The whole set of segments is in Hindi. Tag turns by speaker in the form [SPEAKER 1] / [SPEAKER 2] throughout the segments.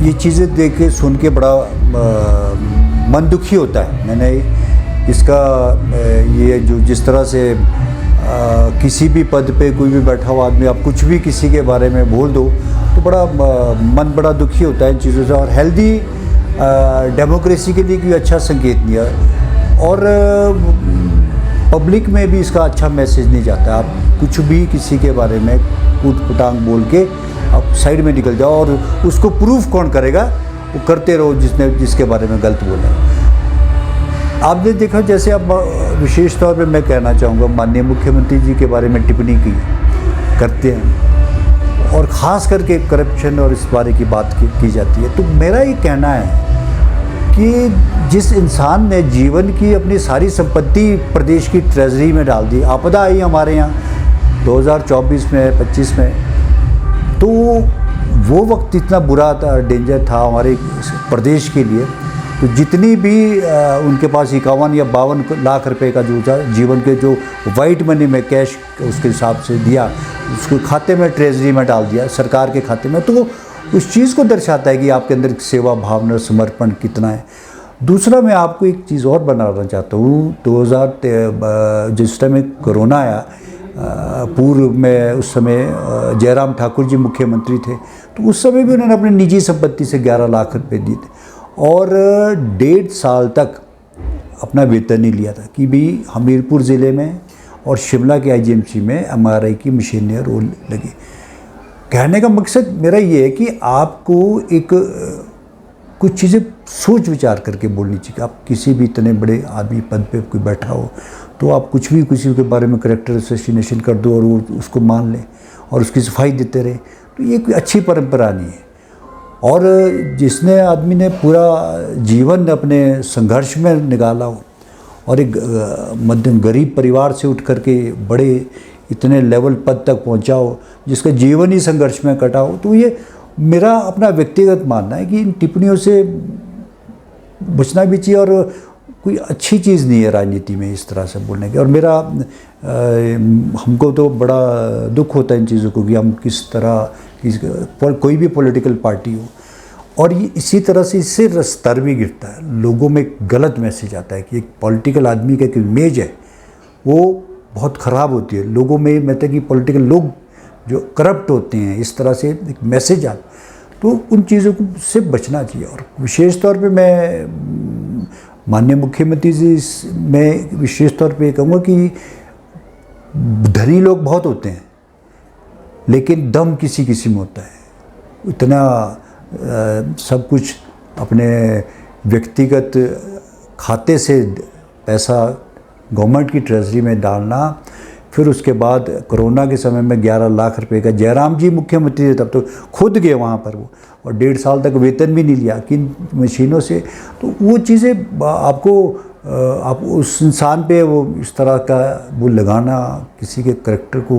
[SPEAKER 1] ये चीज़ें देख के सुन के बड़ा मन दुखी होता है। मैंने इसका ये जो जिस तरह से किसी भी पद पे कोई भी बैठा हुआ आदमी आप कुछ भी किसी के बारे में बोल दो तो बड़ा मन बड़ा दुखी होता है इन चीज़ों से। और हेल्दी डेमोक्रेसी के लिए कोई अच्छा संकेत नहीं है और पब्लिक में भी इसका अच्छा मैसेज नहीं जाता। आप कुछ भी किसी के बारे में कूट पटांग बोल के आप साइड में निकल जाओ और उसको प्रूफ कौन करेगा, वो करते रहो जिसके बारे में गलत बोला है। आपने देखा जैसे अब विशेष तौर पे मैं कहना चाहूँगा माननीय मुख्यमंत्री जी के बारे में टिप्पणी करते हैं और ख़ास करके करप्शन और इस बारे की बात की जाती है। तो मेरा ये कहना है कि जिस इंसान ने जीवन की अपनी सारी संपत्ति प्रदेश की ट्रेजरी में डाल दी, आपदा आई हमारे यहाँ 2024 में 25 में, तो वो वक्त इतना बुरा था, डेंजर था हमारे प्रदेश के लिए। तो जितनी भी उनके पास 51 या 52 लाख रुपए का जो था जीवन के जो वाइट मनी में कैश उसके हिसाब से दिया, उसको खाते में ट्रेजरी में डाल दिया सरकार के खाते में, तो उस चीज़ को दर्शाता है कि आपके अंदर सेवा भावना समर्पण कितना है। दूसरा मैं आपको एक चीज़ और बनाना चाहता हूँ। 2000 जिस टाइम कोरोना आया, पूर्व में उस समय जयराम ठाकुर जी मुख्यमंत्री थे, तो उस समय भी उन्होंने अपनी निजी संपत्ति से 11 लाख रुपए दिए थे और 1.5 साल तक अपना वेतन नहीं लिया था कि भी हमीरपुर ज़िले में और शिमला के आईजीएमसी में MRI की मशीनें रोल लगी। कहने का मकसद मेरा ये है कि आपको एक कुछ चीज़ें सोच विचार करके बोलनी चाहिए। आप किसी भी इतने बड़े आदमी पद पे कोई बैठा हो तो आप कुछ भी किसी के बारे में कैरेक्टर असैसिनेशन कर दो और वो उसको मान ले और उसकी सफाई देते रहे, तो ये कोई अच्छी परंपरा नहीं है। और जिसने आदमी ने पूरा जीवन अपने संघर्ष में निकाला हो और एक मध्यम गरीब परिवार से उठ करके बड़े इतने लेवल पद तक पहुंचा हो, जिसका जीवन ही संघर्ष में कटा हो, तो ये मेरा अपना व्यक्तिगत मानना है कि इन टिप्पणियों से बचना भी चाहिए और कोई अच्छी चीज़ नहीं है राजनीति में इस तरह से बोलने की। और मेरा हमको तो बड़ा दुख होता है इन चीज़ों को कि हम किस तरह कोई भी पॉलिटिकल पार्टी हो और ये इसी तरह से इससे स्तर भी गिरता है, लोगों में एक गलत मैसेज आता है कि एक पॉलिटिकल आदमी का एक इमेज है वो बहुत ख़राब होती है लोगों में। मतलब कि पॉलिटिकल लोग जो करप्ट होते हैं इस तरह से एक मैसेज आता, तो उन चीज़ों को से बचना चाहिए। और विशेष तौर पे मैं माननीय मुख्यमंत्री जी में विशेष तौर पे कहूँगा कि धनी लोग बहुत होते हैं लेकिन दम किसी किसी में होता है। इतना सब कुछ अपने व्यक्तिगत खाते से पैसा गवर्नमेंट की ट्रेजरी में डालना, फिर उसके बाद कोरोना के समय में 11 लाख रुपए का जयराम जी मुख्यमंत्री थे तब तो खुद गए वहाँ पर वो, और 1.5 साल तक वेतन भी नहीं लिया किन मशीनों से। तो वो चीज़ें आपको आप उस इंसान पे वो इस तरह का वो लगाना, किसी के करैक्टर को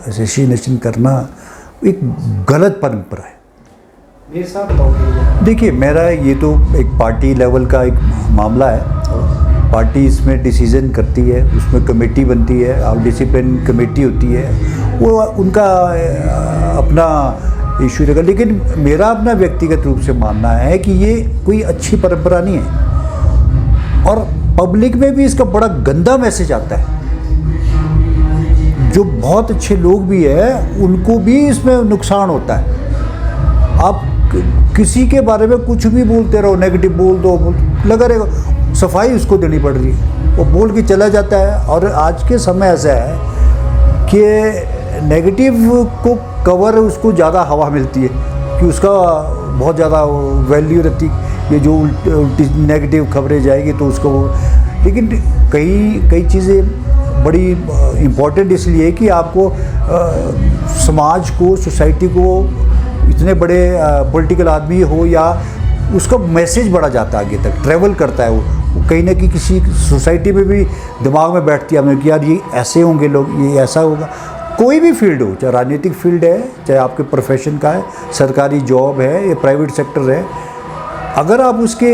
[SPEAKER 1] असैसिनेशन करना एक गलत परंपरा है। देखिए मेरा ये तो एक पार्टी लेवल का एक मामला है, पार्टी इसमें डिसीजन करती है, उसमें कमेटी बनती है और डिसिप्लिन कमेटी होती है, वो उनका अपना इशू रहेगा। लेकिन मेरा अपना व्यक्तिगत रूप से मानना है कि ये कोई अच्छी परंपरा नहीं है और पब्लिक में भी इसका बड़ा गंदा मैसेज आता है। जो बहुत अच्छे लोग भी हैं उनको भी इसमें नुकसान होता है। आप किसी के बारे में कुछ भी बोलते रहो, नेगेटिव बोल दो, लगा रहेगा, सफाई उसको देनी पड़ रही है, वो बोल के चला जाता है। और आज के समय ऐसा है कि नेगेटिव को कवर उसको ज़्यादा हवा मिलती है कि उसका बहुत ज़्यादा वैल्यू रहती, ये जो उल्टी नेगेटिव खबरें जाएगी तो उसको। लेकिन कई चीज़ें बड़ी इम्पोर्टेंट इसलिए कि आपको समाज को, सोसाइटी को, इतने बड़े पॉलिटिकल आदमी हो या उसका मैसेज बढ़ा जाता है, आगे तक ट्रैवल करता है वो कहीं ना कहीं किसी सोसाइटी में भी दिमाग में बैठती है कि यार ये ऐसे होंगे लोग, ये ऐसा होगा। कोई भी फील्ड हो, चाहे राजनीतिक फील्ड है, चाहे आपके प्रोफेशन का है, सरकारी जॉब है या प्राइवेट सेक्टर है, अगर आप उसके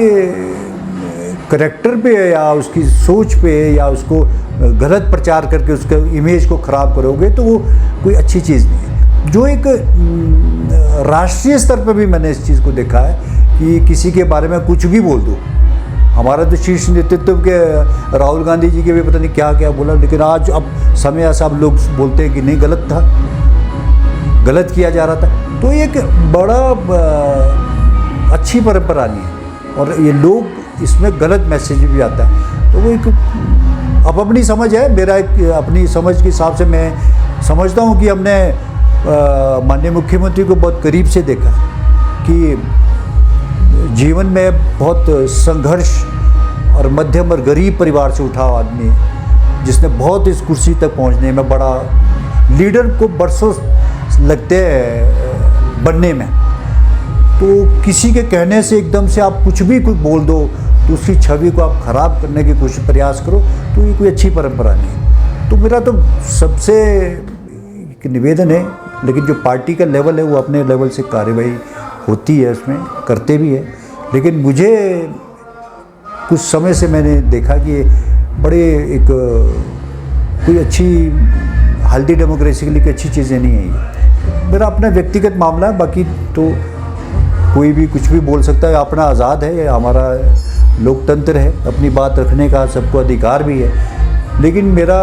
[SPEAKER 1] करैक्टर पे या उसकी सोच पे या उसको गलत प्रचार करके उसके इमेज को ख़राब करोगे तो वो कोई अच्छी चीज़ नहीं है। जो एक राष्ट्रीय स्तर पर भी मैंने इस चीज़ को देखा है कि किसी के बारे में कुछ भी बोल दो। हमारा तो शीर्ष नेतृत्व के राहुल गांधी जी के भी पता नहीं क्या क्या बोला, लेकिन आज अब समय ऐसा अब लोग बोलते हैं कि नहीं, गलत था, गलत किया जा रहा था। तो एक बड़ा अच्छी परंपरा नहीं है और ये लोग इसमें गलत मैसेज भी आता है। तो वो एक अब अपनी समझ है, मेरा एक अपनी समझ के हिसाब से मैं समझता हूँ कि हमने माननीय मुख्यमंत्री को बहुत करीब से देखा कि जीवन में बहुत संघर्ष और मध्यम और गरीब परिवार से उठा आदमी, जिसने बहुत इस कुर्सी तक पहुंचने में बड़ा, लीडर को बरसों लगते हैं बनने में। तो किसी के कहने से एकदम से आप कुछ बोल दो तो उसकी छवि को आप ख़राब करने की कोशिश प्रयास करो, तो ये कोई अच्छी परंपरा नहीं है। तो मेरा तो सबसे निवेदन है, लेकिन जो पार्टी का लेवल है वो अपने लेवल से कार्रवाई होती है, उसमें करते भी है। लेकिन मुझे कुछ समय से मैंने देखा कि बड़े एक कोई अच्छी हेल्दी डेमोक्रेसी के लिए अच्छी चीज़ें नहीं है ये। मेरा अपना व्यक्तिगत मामला है, बाकी तो कोई भी कुछ भी बोल सकता है, अपना आज़ाद है, ये हमारा लोकतंत्र है, अपनी बात रखने का सबको अधिकार भी है। लेकिन मेरा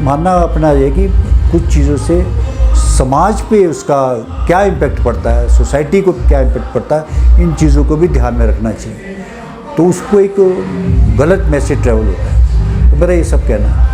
[SPEAKER 1] मानना अपना ये कि कुछ चीज़ों से समाज पे उसका क्या इम्पैक्ट पड़ता है, सोसाइटी को क्या इम्पैक्ट पड़ता है, इन चीज़ों को भी ध्यान में रखना चाहिए। तो उसको एक गलत मैसेज ट्रैवल होता है। तो मेरा ये सब कहना है।